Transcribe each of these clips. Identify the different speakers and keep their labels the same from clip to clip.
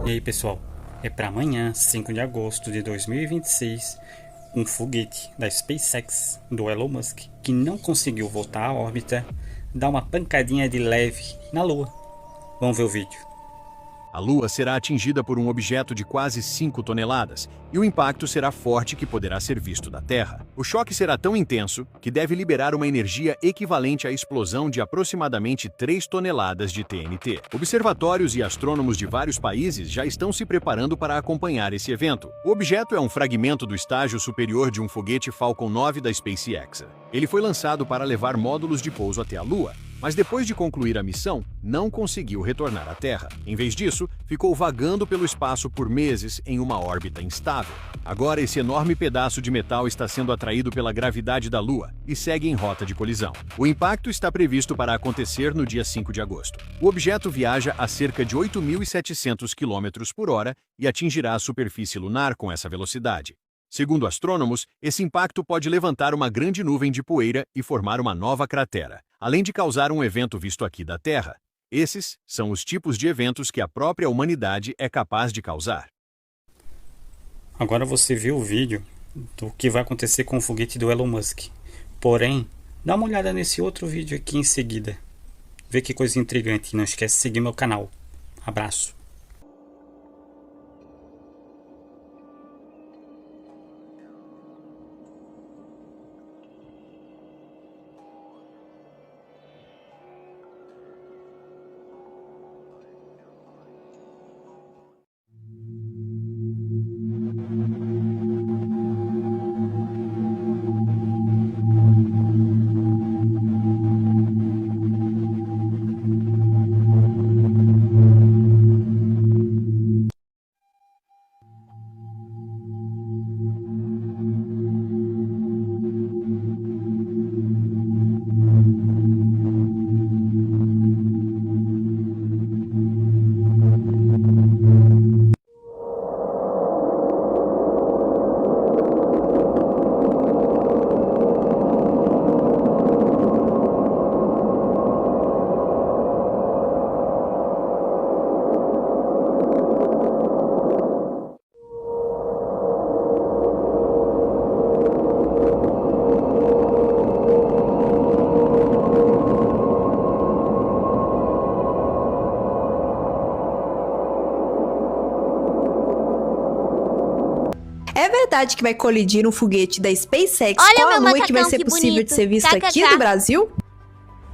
Speaker 1: E aí pessoal, é para amanhã, 5 de agosto de 2026, um foguete da SpaceX do Elon Musk, que não conseguiu voltar à órbita, dá uma pancadinha de leve na Lua. Vamos ver o vídeo.
Speaker 2: A Lua será atingida por um objeto de quase 5 toneladas, e o impacto será forte que poderá ser visto da Terra. O choque será tão intenso que deve liberar uma energia equivalente à explosão de aproximadamente 3 toneladas de TNT. Observatórios e astrônomos de vários países já estão se preparando para acompanhar esse evento. O objeto é um fragmento do estágio superior de um foguete Falcon 9 da SpaceX. Ele foi lançado para levar módulos de pouso até a Lua, mas depois de concluir a missão, não conseguiu retornar à Terra. Em vez disso, ficou vagando pelo espaço por meses em uma órbita instável. Agora, esse enorme pedaço de metal está sendo atraído pela gravidade da Lua e segue em rota de colisão. O impacto está previsto para acontecer no dia 5 de agosto. O objeto viaja a cerca de 8.700 km por hora e atingirá a superfície lunar com essa velocidade. Segundo astrônomos, esse impacto pode levantar uma grande nuvem de poeira e formar uma nova cratera, além de causar um evento visto aqui da Terra. Esses são os tipos de eventos que a própria humanidade é capaz de causar.
Speaker 1: Agora você viu o vídeo do que vai acontecer com o foguete do Elon Musk. Porém, dá uma olhada nesse outro vídeo aqui em seguida. Vê que coisa intrigante. Não esquece de seguir meu canal. Abraço.
Speaker 3: É verdade que vai colidir um foguete da SpaceX com a Lua e que vai ser possível de ser visto aqui no Brasil?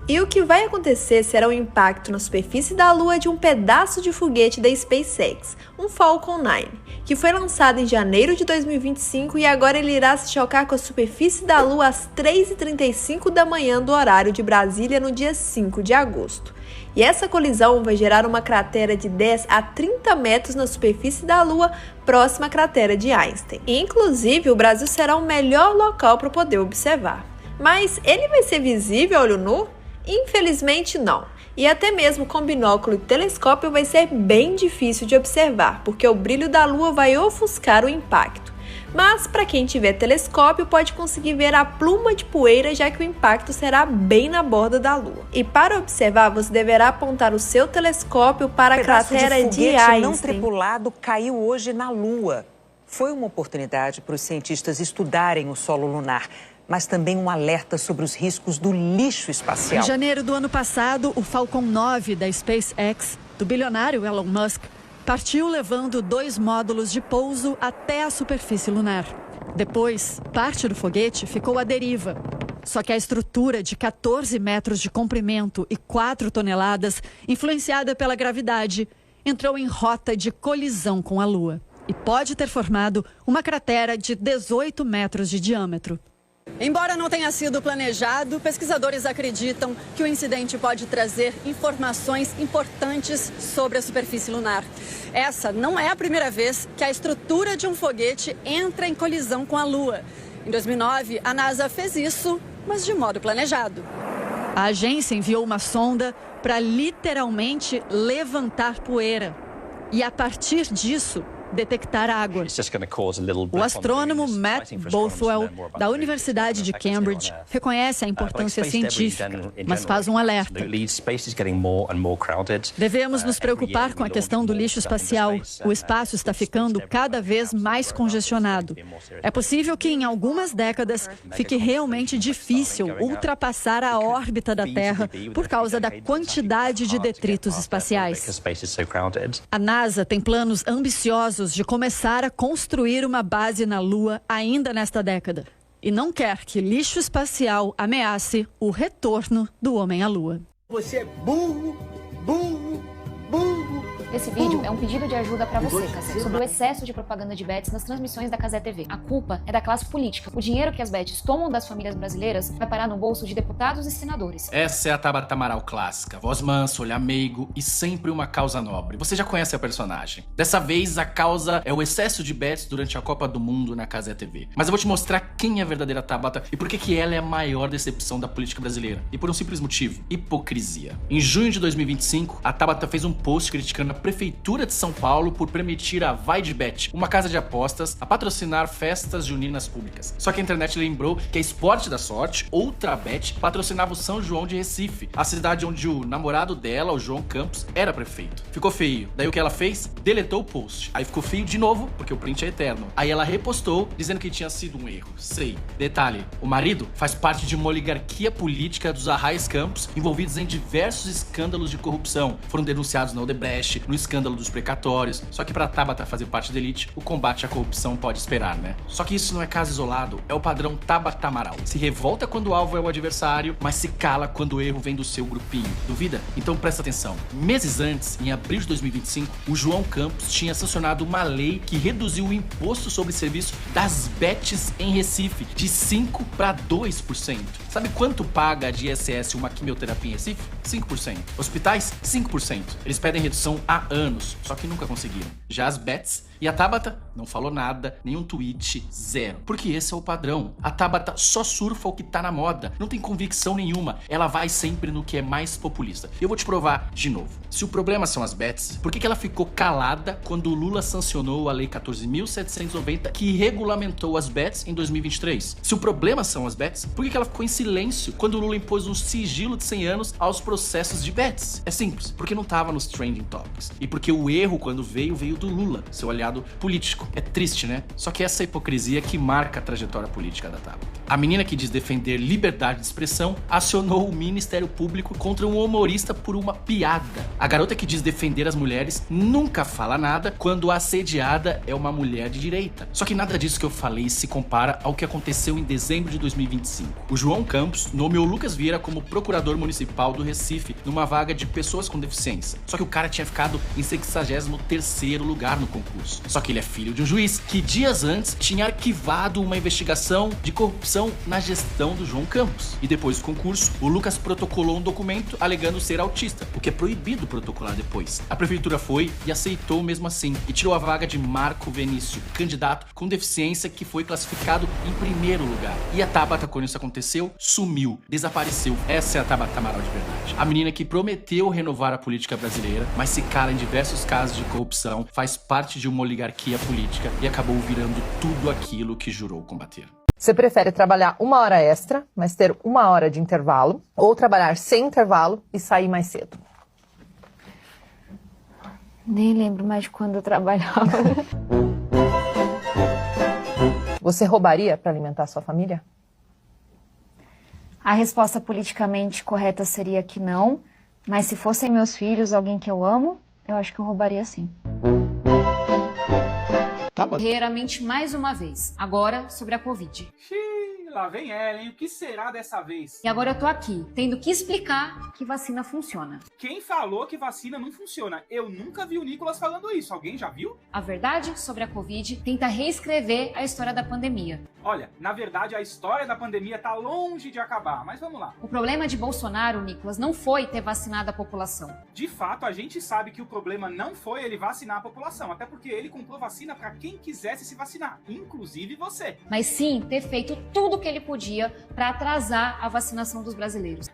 Speaker 3: E o que vai acontecer será o impacto na superfície da Lua de um pedaço de foguete da SpaceX, um Falcon 9, que foi lançado em janeiro de 2025 e agora ele irá se chocar com a superfície da Lua às 3h35 da manhã do horário de Brasília no dia 5 de agosto. E essa colisão vai gerar uma cratera de 10 a 30 metros na superfície da Lua, próxima à cratera de Einstein. E, inclusive, o Brasil será o melhor local para poder observar. Mas ele vai ser visível a olho nu? Infelizmente não. E até mesmo com binóculo e telescópio vai ser bem difícil de observar, porque o brilho da Lua vai ofuscar o impacto. Mas para quem tiver telescópio pode conseguir ver a pluma de poeira, já que o impacto será bem na borda da Lua. E para observar, você deverá apontar o seu telescópio para a cratera de Einstein.
Speaker 4: Não tripulado caiu hoje na Lua. Foi uma oportunidade para os cientistas estudarem o solo lunar, mas também um alerta sobre os riscos do lixo espacial.
Speaker 5: Em janeiro do ano passado, o Falcon 9 da SpaceX, do bilionário Elon Musk, partiu levando 2 módulos de pouso até a superfície lunar. Depois, parte do foguete ficou à deriva. Só que a estrutura de 14 metros de comprimento e 4 toneladas, influenciada pela gravidade, entrou em rota de colisão com a Lua e pode ter formado uma cratera de 18 metros de diâmetro. Embora não tenha sido planejado, pesquisadores acreditam que o incidente pode trazer informações importantes sobre a superfície lunar. Essa não é a primeira vez que a estrutura de um foguete entra em colisão com a Lua. Em 2009, a NASA fez isso, mas de modo planejado. A agência enviou uma sonda para literalmente levantar poeira. E a partir disso, detectar água. O astrônomo Matt Bothwell, da Universidade de Cambridge, reconhece a importância científica, mas faz um alerta. Devemos nos preocupar com a questão do lixo espacial. O espaço está ficando cada vez mais congestionado. É possível que em algumas décadas fique realmente difícil ultrapassar a órbita da Terra por causa da quantidade de detritos espaciais. A NASA tem planos ambiciosos de começar a construir uma base na Lua ainda nesta década. E não quer que lixo espacial ameace o retorno do homem à Lua.
Speaker 6: Você é burro, burro, burro.
Speaker 7: Esse vídeo é um pedido de ajuda pra você, Cazé, sobre o excesso de propaganda de bets nas transmissões da Cazé TV. A culpa é da classe política. O dinheiro que as bets tomam das famílias brasileiras vai parar no bolso de deputados e senadores.
Speaker 8: Essa é a Tabata Amaral clássica. Voz mansa, olhar meigo e sempre uma causa nobre. Você já conhece a personagem. Dessa vez, a causa é o excesso de bets durante a Copa do Mundo na Cazé TV. Mas eu vou te mostrar quem é a verdadeira Tabata e por que ela é a maior decepção da política brasileira. E por um simples motivo: hipocrisia. Em junho de 2025, a Tabata fez um post criticando a Prefeitura de São Paulo por permitir a VaideBet, uma casa de apostas, a patrocinar festas juninas públicas. Só que a internet lembrou que a Esporte da Sorte, outra bet, patrocinava o São João de Recife, a cidade onde o namorado dela, o João Campos, era prefeito. Ficou feio. Daí o que ela fez? Deletou o post. Aí ficou feio de novo, porque o print é eterno. Aí ela repostou, dizendo que tinha sido um erro. Sei. Detalhe, o marido faz parte de uma oligarquia política dos Arraiz Campos, envolvidos em diversos escândalos de corrupção. Foram denunciados na Odebrecht, no escândalo dos precatórios. Só que pra Tabata fazer parte da elite, o combate à corrupção pode esperar, né? Só que isso não é caso isolado, é o padrão Tabata Amaral. Se revolta quando o alvo é o adversário, mas se cala quando o erro vem do seu grupinho. Duvida? Então presta atenção. Meses antes, em abril de 2025, o João Campos tinha sancionado uma lei que reduziu o imposto sobre serviço das bets em Recife de 5% para 2%. Sabe quanto paga de ISS uma quimioterapia em Recife? 5%. Hospitais? 5%. Eles pedem redução há anos, só que nunca conseguiram. Já as bets e a Tabata não falou nada, nenhum tweet, zero. Porque esse é o padrão. A Tabata só surfa o que tá na moda, não tem convicção nenhuma. Ela vai sempre no que é mais populista. E eu vou te provar de novo. Se o problema são as bets, por que ela ficou calada quando o Lula sancionou a Lei 14.790 que regulamentou as bets em 2023? Se o problema são as bets, por que ela ficou em silêncio quando o Lula impôs um sigilo de 100 anos aos processos de bets? É simples, porque não tava nos trending topics. E porque o erro, quando veio do Lula, seu aliado político. É triste, né? Só que essa hipocrisia que marca a trajetória política da Tabata. A menina que diz defender liberdade de expressão acionou o Ministério Público contra um humorista por uma piada. A garota que diz defender as mulheres nunca fala nada quando a assediada é uma mulher de direita. Só que nada disso que eu falei se compara ao que aconteceu em dezembro de 2025. O João Campos nomeou Lucas Vieira como procurador municipal do Recife numa vaga de pessoas com deficiência. Só que o cara tinha ficado em 63º lugar no concurso. Só que ele é filho de um juiz que dias antes tinha arquivado uma investigação de corrupção na gestão do João Campos. E depois do concurso, o Lucas protocolou um documento alegando ser autista, o que é proibido protocolar depois. A prefeitura foi e aceitou mesmo assim e tirou a vaga de Marco Venício, candidato com deficiência que foi classificado em primeiro lugar. E a Tabata, quando isso aconteceu, sumiu, desapareceu. Essa é a Tabata Amaral de verdade. A menina que prometeu renovar a política brasileira, mas se cala em diversos casos de corrupção, faz parte de uma oligarquia política e acabou virando tudo aquilo que jurou combater.
Speaker 9: Você prefere trabalhar 1 hora extra, mas ter 1 hora de intervalo, ou trabalhar sem intervalo e sair mais cedo?
Speaker 7: Nem lembro mais de quando eu trabalhava.
Speaker 9: Você roubaria para alimentar sua família?
Speaker 7: A resposta politicamente correta seria que não, mas se fossem meus filhos, alguém que eu amo, eu acho que eu roubaria sim. Raramente mais uma vez, agora sobre a Covid.
Speaker 10: Lá vem ela, hein? O que será dessa vez?
Speaker 7: E agora eu tô aqui, tendo que explicar que vacina funciona.
Speaker 10: Quem falou que vacina não funciona? Eu nunca vi o Nicolas falando isso. Alguém já viu?
Speaker 7: A verdade sobre a Covid tenta reescrever a história da pandemia.
Speaker 10: Olha, na verdade a história da pandemia tá longe de acabar, mas vamos lá.
Speaker 7: O problema de Bolsonaro, Nicolas, não foi ter vacinado a população.
Speaker 10: De fato, a gente sabe que o problema não foi ele vacinar a população, até porque ele comprou vacina pra quem quisesse se vacinar, inclusive você.
Speaker 7: Mas sim ter feito tudo o que ele podia para atrasar a vacinação dos brasileiros.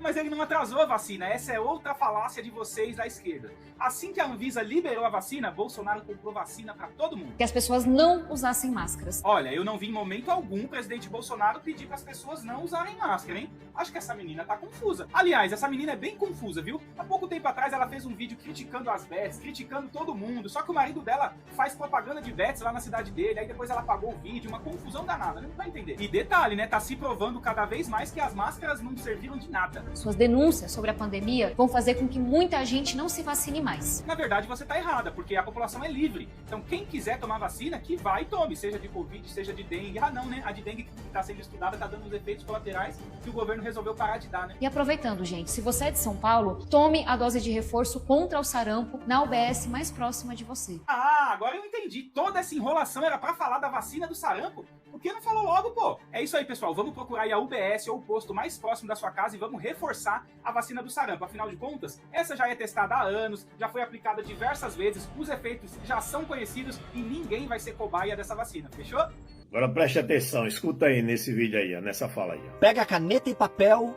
Speaker 10: Mas ele não atrasou a vacina, essa é outra falácia de vocês da esquerda. Assim que a Anvisa liberou a vacina, Bolsonaro comprou vacina para todo mundo.
Speaker 7: Que as pessoas não usassem máscaras.
Speaker 10: Olha, eu não vi em momento algum o presidente Bolsonaro pedir para as pessoas não usarem máscara, hein? Acho que essa menina tá confusa. Aliás, essa menina é bem confusa, viu? Há pouco tempo atrás ela fez um vídeo criticando as bets, criticando todo mundo, só que o marido dela faz propaganda de bets lá na cidade dele, aí depois ela apagou o vídeo, uma confusão danada, não vai entender. E detalhe, né, tá se provando cada vez mais que as máscaras não serviram de nada.
Speaker 7: Suas denúncias sobre a pandemia vão fazer com que muita gente não se vacine mais.
Speaker 10: Na verdade, você tá errada, porque a população é livre. Então, quem quiser tomar vacina, que vai e tome, seja de Covid, seja de dengue. Ah, não, né? A de dengue que tá sendo estudada tá dando os efeitos colaterais que o governo resolveu parar de dar, né?
Speaker 7: E aproveitando, gente, se você é de São Paulo, tome a dose de reforço contra o sarampo na UBS mais próxima de você.
Speaker 10: Ah, agora eu entendi. Toda essa enrolação era pra falar da vacina do sarampo? Por que não falou logo, pô? É isso aí, pessoal. Vamos procurar aí a UBS ou o posto mais próximo da sua casa e vamos reforçar a vacina do sarampo. Afinal de contas, essa já é testada há anos, já foi aplicada diversas vezes, os efeitos já são conhecidos e ninguém vai ser cobaia dessa vacina, fechou?
Speaker 6: Agora preste atenção, escuta aí nesse vídeo aí, nessa fala aí.
Speaker 11: Pega caneta e papel,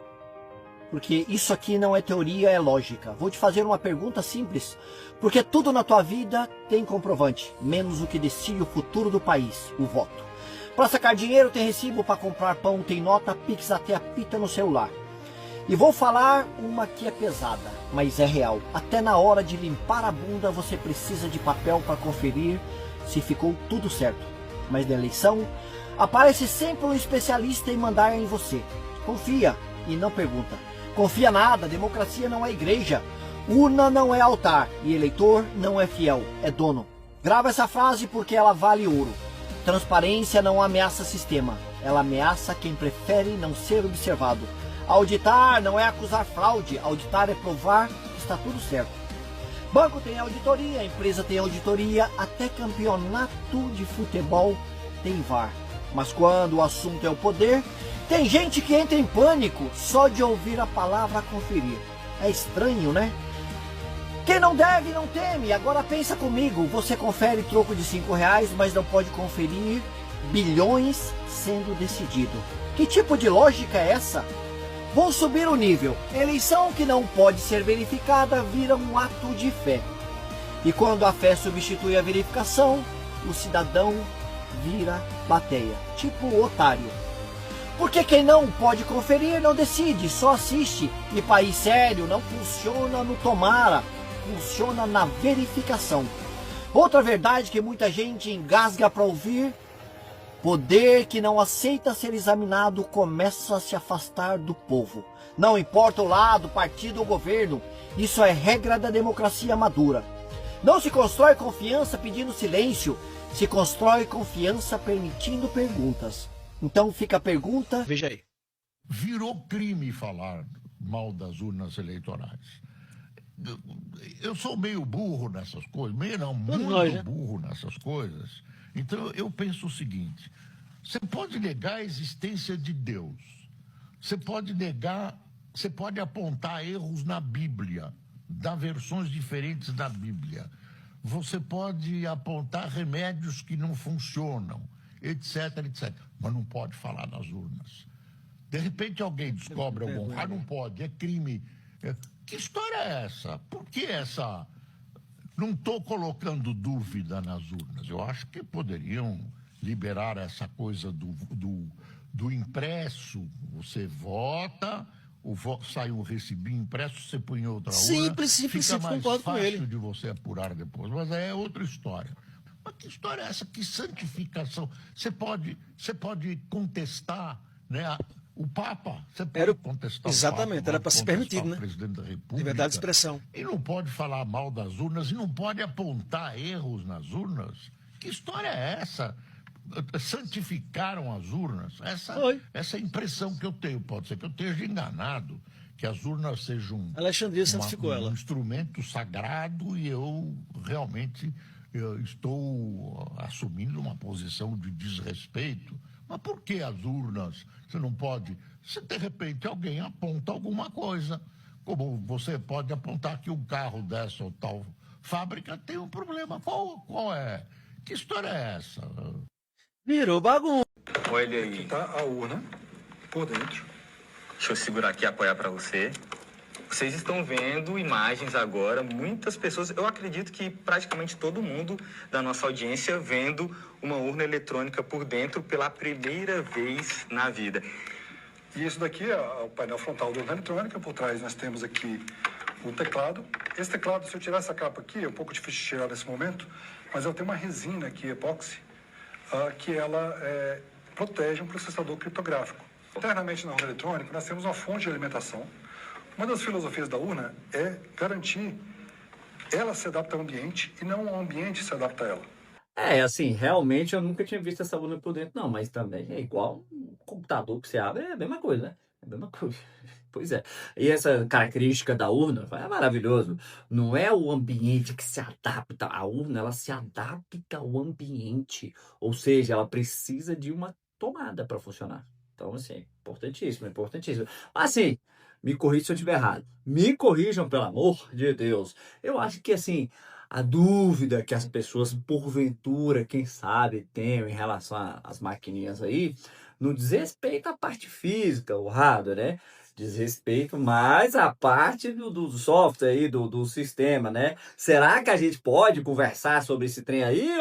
Speaker 11: porque isso aqui não é teoria, é lógica. Vou te fazer uma pergunta simples, porque tudo na tua vida tem comprovante, menos o que decide o futuro do país, o voto. Para sacar dinheiro tem recibo, para comprar pão tem nota, Pix até apita no celular. E vou falar uma que é pesada, mas é real. Até na hora de limpar a bunda você precisa de papel para conferir se ficou tudo certo. Mas na eleição, aparece sempre um especialista em mandar em você. Confia e não pergunta. Confia nada, democracia não é igreja. Urna não é altar e eleitor não é fiel, é dono. Grava essa frase porque ela vale ouro. Transparência não ameaça sistema, ela ameaça quem prefere não ser observado. Auditar não é acusar fraude, auditar é provar que está tudo certo. Banco tem auditoria, empresa tem auditoria, até campeonato de futebol tem VAR. Mas quando o assunto é o poder, tem gente que entra em pânico só de ouvir a palavra conferir. É estranho, né? Quem não deve não teme. Agora pensa comigo, você confere troco de R$5, mas não pode conferir bilhões sendo decidido. Que tipo de lógica é essa? Vou subir o nível. Eleição que não pode ser verificada vira um ato de fé. E quando a fé substitui a verificação, o cidadão vira plateia, tipo otário. Porque quem não pode conferir não decide, só assiste. E país sério não funciona no tomara, funciona na verificação. Outra verdade que muita gente engasga para ouvir: poder que não aceita ser examinado começa a se afastar do povo. Não importa o lado, partido ou governo, isso é regra da democracia madura. Não se constrói confiança pedindo silêncio, se constrói confiança permitindo perguntas. Então fica a pergunta...
Speaker 12: Veja aí. Virou crime falar mal das urnas eleitorais. Eu sou meio burro nessas coisas, meio não, muito burro nessas coisas. Então eu penso o seguinte: você pode negar a existência de Deus, você pode negar, você pode apontar erros na Bíblia, dar versões diferentes da Bíblia, você pode apontar remédios que não funcionam, etc, etc, mas não pode falar nas urnas. De repente alguém descobre algum, não pode, é crime. Que história é essa? Por que essa... Não estou colocando dúvida nas urnas. Eu acho que poderiam liberar essa coisa do impresso. Você vota, sai um recibinho impresso, você põe em outra urna.
Speaker 11: Simples,
Speaker 12: fica mais
Speaker 11: concordo com ele.
Speaker 12: fácil de você apurar depois. Mas é outra história. Mas que história é essa? Que santificação? Você pode contestar, né? O Papa, você pode contestar
Speaker 11: exatamente,
Speaker 12: o Papa,
Speaker 11: era para ser permitido,
Speaker 12: o
Speaker 11: né?
Speaker 12: presidente da República.
Speaker 11: Liberdade de expressão.
Speaker 12: E não pode falar mal das urnas, e não pode apontar erros nas urnas. Que história é essa? Santificaram as urnas? Essa é a impressão que eu tenho. Pode ser que eu esteja enganado, que as urnas sejam
Speaker 11: Alexandria santificou ela.
Speaker 12: Um instrumento sagrado, e eu realmente estou assumindo uma posição de desrespeito. Mas por que as urnas? Você não pode... Se de repente alguém aponta alguma coisa, como você pode apontar que um carro dessa ou tal fábrica tem um problema. Qual é? Que história é essa?
Speaker 11: Virou bagunça.
Speaker 13: Olha aí. Aqui tá a urna por dentro. Deixa eu segurar aqui e apoiar para você. Vocês estão vendo imagens agora, muitas pessoas, eu acredito que praticamente todo mundo da nossa audiência vendo uma urna eletrônica por dentro pela primeira vez na vida.
Speaker 14: E isso daqui é o painel frontal da urna eletrônica. Por trás nós temos aqui o teclado. Esse teclado, se eu tirar essa capa aqui, é um pouco difícil de tirar nesse momento, mas ela tem uma resina aqui, epóxi, que ela protege um processador criptográfico. Internamente na urna eletrônica, nós temos uma fonte de alimentação. Uma das filosofias da urna é garantir ela se adapta ao ambiente e não o ambiente se adapta a ela.
Speaker 15: Assim, realmente eu nunca tinha visto essa urna por dentro, não, mas também é igual um computador que você abre, é a mesma coisa, né? É a mesma coisa. Pois é. E essa característica da urna é maravilhoso. Não é o ambiente que se adapta. A urna, ela se adapta ao ambiente. Ou seja, ela precisa de uma tomada para funcionar. Então, assim, importantíssimo, importantíssimo. Assim, me corrija se eu estiver errado. Me corrijam, pelo amor de Deus. Eu acho que, assim, a dúvida que as pessoas, porventura, quem sabe, tenham em relação às maquininhas aí, não diz respeito à parte física, o hardware, né? Diz respeito mais à parte do software aí, do sistema, né? Será que a gente pode conversar sobre esse trem aí?